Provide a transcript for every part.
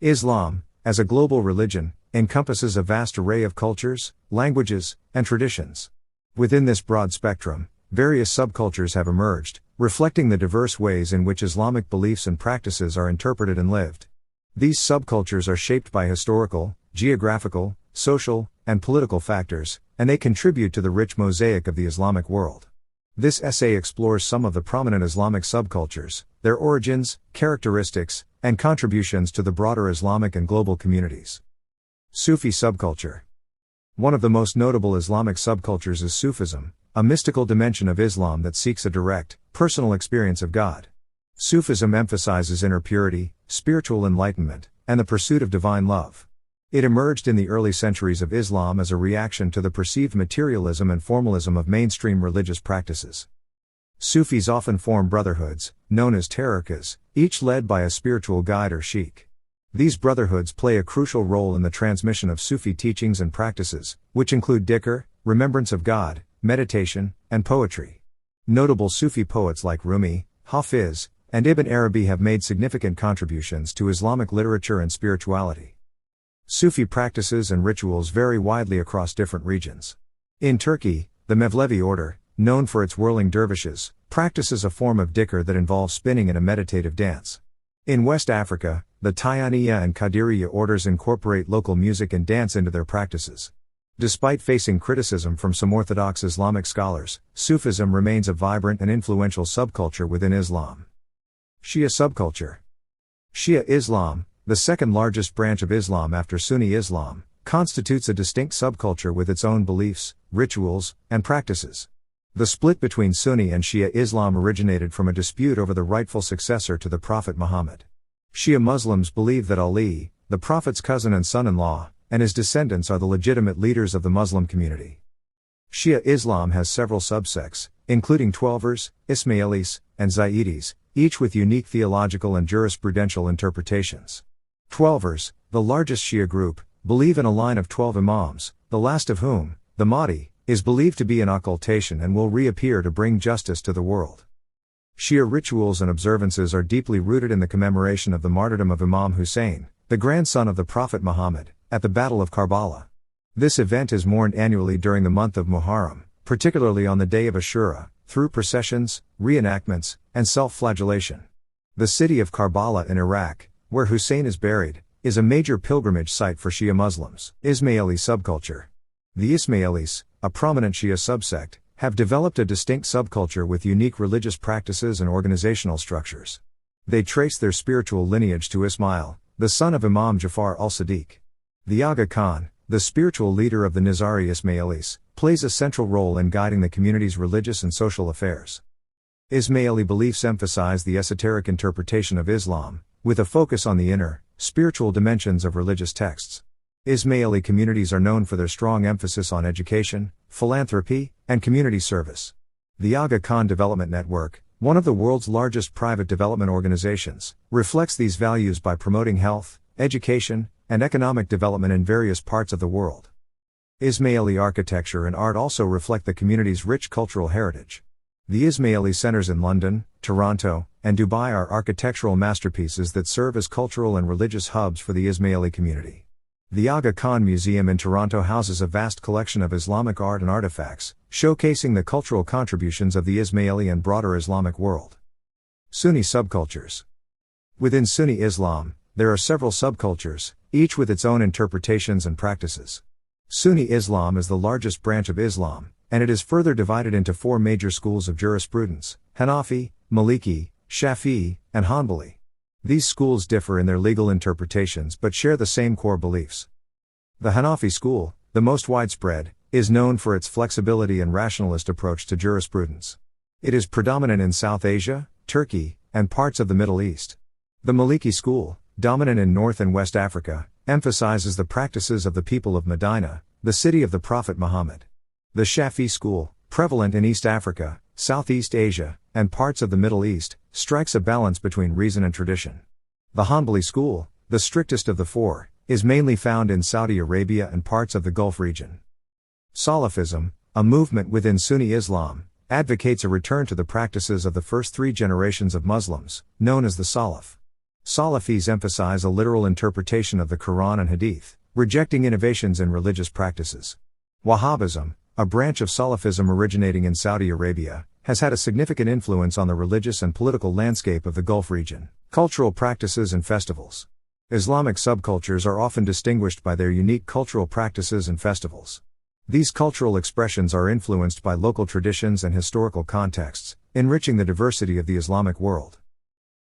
Islam, as a global religion, encompasses a vast array of cultures, languages, and traditions. Within this broad spectrum, various subcultures have emerged, reflecting the diverse ways in which Islamic beliefs and practices are interpreted and lived. These subcultures are shaped by historical, geographical, social, and political factors, and they contribute to the rich mosaic of the Islamic world. This essay explores some of the prominent Islamic subcultures, their origins, characteristics, and contributions to the broader Islamic and global communities. Sufi subculture. One of the most notable Islamic subcultures is Sufism, a mystical dimension of Islam that seeks a direct, personal experience of God. Sufism emphasizes inner purity, spiritual enlightenment, and the pursuit of divine love. It emerged in the early centuries of Islam as a reaction to the perceived materialism and formalism of mainstream religious practices. Sufis often form brotherhoods, known as tariqas, each led by a spiritual guide or sheikh. These brotherhoods play a crucial role in the transmission of Sufi teachings and practices, which include dhikr, remembrance of God, meditation, and poetry. Notable Sufi poets like Rumi, Hafiz, and Ibn Arabi have made significant contributions to Islamic literature and spirituality. Sufi practices and rituals vary widely across different regions. In Turkey, the Mevlevi order, known for its whirling dervishes, practices a form of dhikr that involves spinning in a meditative dance. In West Africa, the Tijaniya and Qadiriyya orders incorporate local music and dance into their practices. Despite facing criticism from some Orthodox Islamic scholars, Sufism remains a vibrant and influential subculture within Islam. Shia subculture. Shia Islam, the second largest branch of Islam after Sunni Islam, constitutes a distinct subculture with its own beliefs, rituals, and practices. The split between Sunni and Shia Islam originated from a dispute over the rightful successor to the Prophet Muhammad. Shia Muslims believe that Ali, the Prophet's cousin and son-in-law, and his descendants are the legitimate leaders of the Muslim community. Shia Islam has several subsects, including Twelvers, Ismailis, and Zaydis, each with unique theological and jurisprudential interpretations. Twelvers, the largest Shia group, believe in a line of 12 imams, the last of whom, the Mahdi, is believed to be an occultation and will reappear to bring justice to the world. Shia rituals and observances are deeply rooted in the commemoration of the martyrdom of Imam Hussein, the grandson of the Prophet Muhammad, at the Battle of Karbala. This event is mourned annually during the month of Muharram, particularly on the day of Ashura, through processions, reenactments, and self-flagellation. The city of Karbala in Iraq, where Hussein is buried, is a major pilgrimage site for Shia Muslims. Ismaili subculture. The Ismailis, a prominent Shia subsect, have developed a distinct subculture with unique religious practices and organizational structures. They trace their spiritual lineage to Ismail, the son of Imam Jafar al-Sadiq. The Aga Khan, the spiritual leader of the Nizari Ismailis, plays a central role in guiding the community's religious and social affairs. Ismaili beliefs emphasize the esoteric interpretation of Islam, with a focus on the inner, spiritual dimensions of religious texts. Ismaili communities are known for their strong emphasis on education, philanthropy, and community service. The Aga Khan Development Network, one of the world's largest private development organizations, reflects these values by promoting health, education, and economic development in various parts of the world. Ismaili architecture and art also reflect the community's rich cultural heritage. The Ismaili centers in London, Toronto, and Dubai are architectural masterpieces that serve as cultural and religious hubs for the Ismaili community. The Aga Khan Museum in Toronto houses a vast collection of Islamic art and artifacts, showcasing the cultural contributions of the Ismaili and broader Islamic world. Sunni subcultures. Within Sunni Islam, there are several subcultures, each with its own interpretations and practices. Sunni Islam is the largest branch of Islam, and it is further divided into four major schools of jurisprudence: Hanafi, Maliki, Shafi'i, and Hanbali. These schools differ in their legal interpretations but share the same core beliefs. The Hanafi school, the most widespread, is known for its flexibility and rationalist approach to jurisprudence. It is predominant in South Asia, Turkey, and parts of the Middle East. The Maliki school, dominant in North and West Africa, emphasizes the practices of the people of Medina, the city of the Prophet Muhammad. The Shafi'i school, prevalent in East Africa, Southeast Asia, and parts of the Middle East, strikes a balance between reason and tradition. The Hanbali school, the strictest of the four, is mainly found in Saudi Arabia and parts of the Gulf region. Salafism, a movement within Sunni Islam, advocates a return to the practices of the first three generations of Muslims, known as the Salaf. Salafis emphasize a literal interpretation of the Quran and Hadith, rejecting innovations in religious practices. Wahhabism, a branch of Salafism originating in Saudi Arabia, has had a significant influence on the religious and political landscape of the Gulf region. Cultural practices and festivals. Islamic subcultures are often distinguished by their unique cultural practices and festivals. These cultural expressions are influenced by local traditions and historical contexts, enriching the diversity of the Islamic world.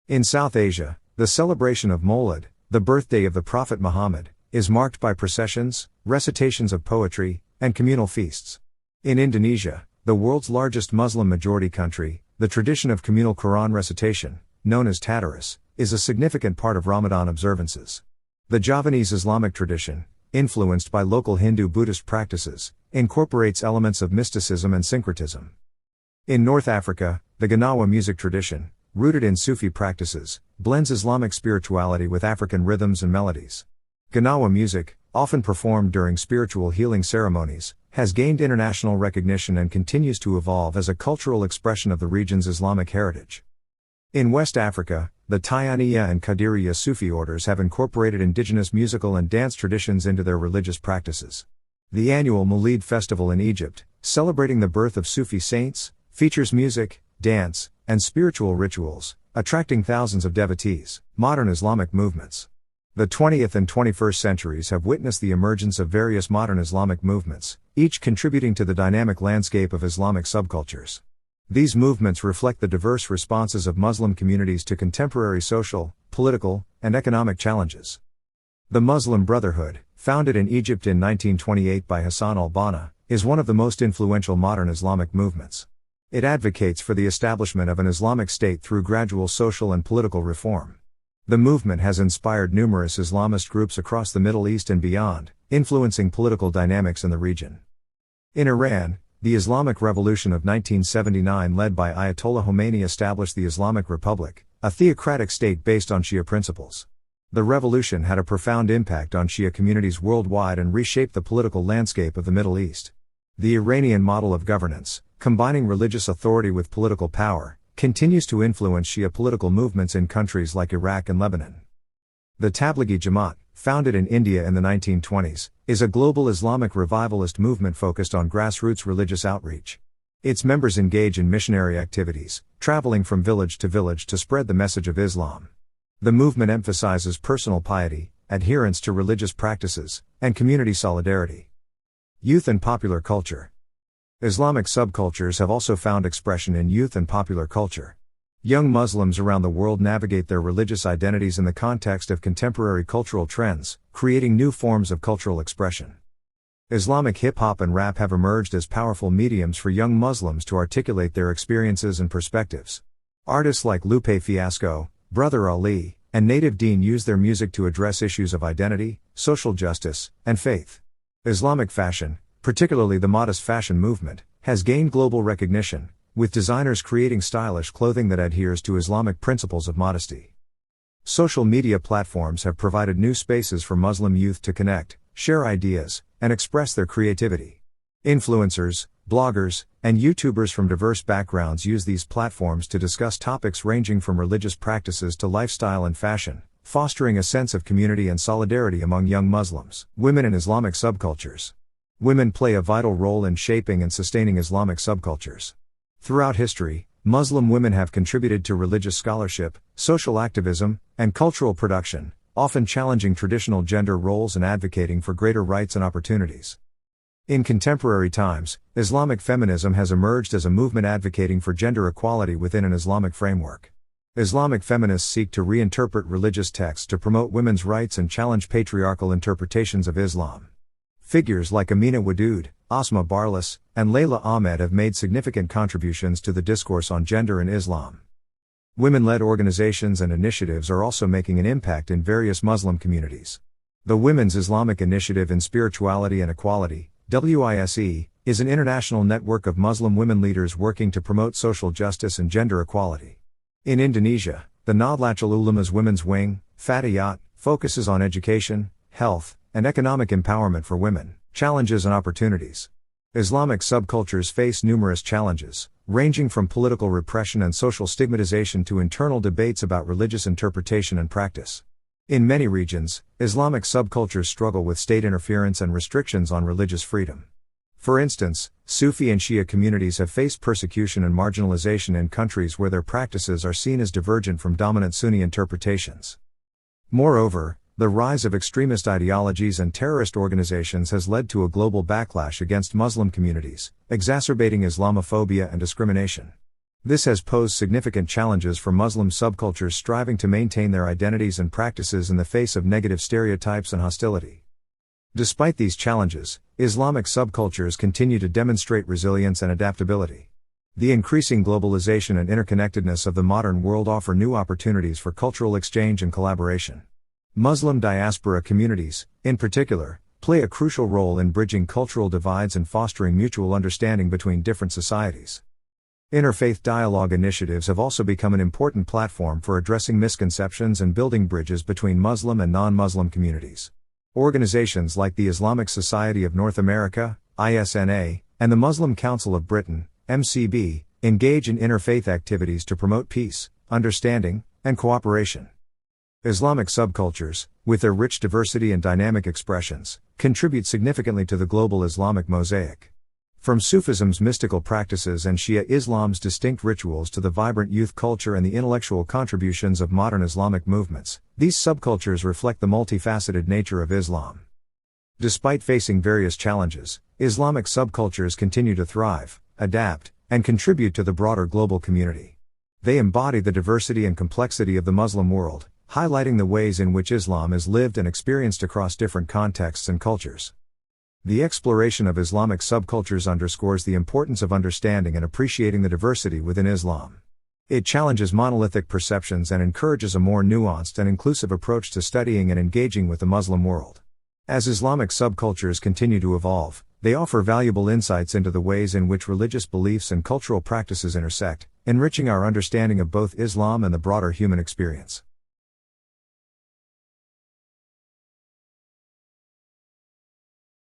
In South Asia, the celebration of Mawlid, the birthday of the Prophet Muhammad, is marked by processions, recitations of poetry, and communal feasts. In Indonesia, the world's largest Muslim-majority country, the tradition of communal Quran recitation, known as Tadarus, is a significant part of Ramadan observances. The Javanese Islamic tradition, influenced by local Hindu-Buddhist practices, incorporates elements of mysticism and syncretism. In North Africa, the Gnawa music tradition, rooted in Sufi practices, blends Islamic spirituality with African rhythms and melodies. Gnawa music, often performed during spiritual healing ceremonies, has gained international recognition and continues to evolve as a cultural expression of the region's Islamic heritage. In West Africa, the Tijaniya and Qadiriya Sufi orders have incorporated indigenous musical and dance traditions into their religious practices. The annual Mawlid festival in Egypt, celebrating the birth of Sufi saints, features music, dance, and spiritual rituals, attracting thousands of devotees. Modern Islamic movements. The 20th and 21st centuries have witnessed the emergence of various modern Islamic movements, each contributing to the dynamic landscape of Islamic subcultures. These movements reflect the diverse responses of Muslim communities to contemporary social, political, and economic challenges. The Muslim Brotherhood, founded in Egypt in 1928 by Hassan al-Banna, is one of the most influential modern Islamic movements. It advocates for the establishment of an Islamic state through gradual social and political reform. The movement has inspired numerous Islamist groups across the Middle East and beyond, influencing political dynamics in the region. In Iran, the Islamic Revolution of 1979 led by Ayatollah Khomeini established the Islamic Republic, a theocratic state based on Shia principles. The revolution had a profound impact on Shia communities worldwide and reshaped the political landscape of the Middle East. The Iranian model of governance, combining religious authority with political power, continues to influence Shia political movements in countries like Iraq and Lebanon. The Tablighi Jamaat, founded in India in the 1920s, is a global Islamic revivalist movement focused on grassroots religious outreach. Its members engage in missionary activities, traveling from village to spread the message of Islam. The movement emphasizes personal piety, adherence to religious practices, and community solidarity. Youth and popular culture. Islamic subcultures have also found expression in youth and popular culture. Young Muslims around the world navigate their religious identities in the context of contemporary cultural trends, creating new forms of cultural expression. Islamic hip-hop and rap have emerged as powerful mediums for young Muslims to articulate their experiences and perspectives. Artists like Lupe Fiasco, Brother Ali, and Native Deen use their music to address issues of identity, social justice, and faith. Islamic fashion, particularly the modest fashion movement, has gained global recognition, with designers creating stylish clothing that adheres to Islamic principles of modesty. Social media platforms have provided new spaces for Muslim youth to connect, share ideas, and express their creativity. Influencers, bloggers, and YouTubers from diverse backgrounds use these platforms to discuss topics ranging from religious practices to lifestyle and fashion, fostering a sense of community and solidarity among young Muslims. Women in Islamic subcultures. Women play a vital role in shaping and sustaining Islamic subcultures. Throughout history, Muslim women have contributed to religious scholarship, social activism, and cultural production, often challenging traditional gender roles and advocating for greater rights and opportunities. In contemporary times, Islamic feminism has emerged as a movement advocating for gender equality within an Islamic framework. Islamic feminists seek to reinterpret religious texts to promote women's rights and challenge patriarchal interpretations of Islam. Figures like Amina Wadud, Asma Barlas, and Layla Ahmed have made significant contributions to the discourse on gender in Islam. Women-led organizations and initiatives are also making an impact in various Muslim communities. The Women's Islamic Initiative in Spirituality and Equality, WISE, is an international network of Muslim women leaders working to promote social justice and gender equality. In Indonesia, the Nahdlatul Ulama's Women's Wing, Fatayat, focuses on education, health, and economic empowerment for women, challenges and opportunities. Islamic subcultures face numerous challenges, ranging from political repression and social stigmatization to internal debates about religious interpretation and practice. In many regions, Islamic subcultures struggle with state interference and restrictions on religious freedom. For instance, Sufi and Shia communities have faced persecution and marginalization in countries where their practices are seen as divergent from dominant Sunni interpretations. Moreover, the rise of extremist ideologies and terrorist organizations has led to a global backlash against Muslim communities, exacerbating Islamophobia and discrimination. This has posed significant challenges for Muslim subcultures striving to maintain their identities and practices in the face of negative stereotypes and hostility. Despite these challenges, Islamic subcultures continue to demonstrate resilience and adaptability. The increasing globalization and interconnectedness of the modern world offer new opportunities for cultural exchange and collaboration. Muslim diaspora communities, in particular, play a crucial role in bridging cultural divides and fostering mutual understanding between different societies. Interfaith dialogue initiatives have also become an important platform for addressing misconceptions and building bridges between Muslim and non-Muslim communities. Organizations like the Islamic Society of North America, ISNA, and the Muslim Council of Britain, MCB, engage in interfaith activities to promote peace, understanding, and cooperation. Islamic subcultures, with their rich diversity and dynamic expressions, contribute significantly to the global Islamic mosaic. From Sufism's mystical practices and Shia Islam's distinct rituals to the vibrant youth culture and the intellectual contributions of modern Islamic movements, these subcultures reflect the multifaceted nature of Islam. Despite facing various challenges, Islamic subcultures continue to thrive, adapt, and contribute to the broader global community. They embody the diversity and complexity of the Muslim world, highlighting the ways in which Islam is lived and experienced across different contexts and cultures. The exploration of Islamic subcultures underscores the importance of understanding and appreciating the diversity within Islam. It challenges monolithic perceptions and encourages a more nuanced and inclusive approach to studying and engaging with the Muslim world. As Islamic subcultures continue to evolve, they offer valuable insights into the ways in which religious beliefs and cultural practices intersect, enriching our understanding of both Islam and the broader human experience.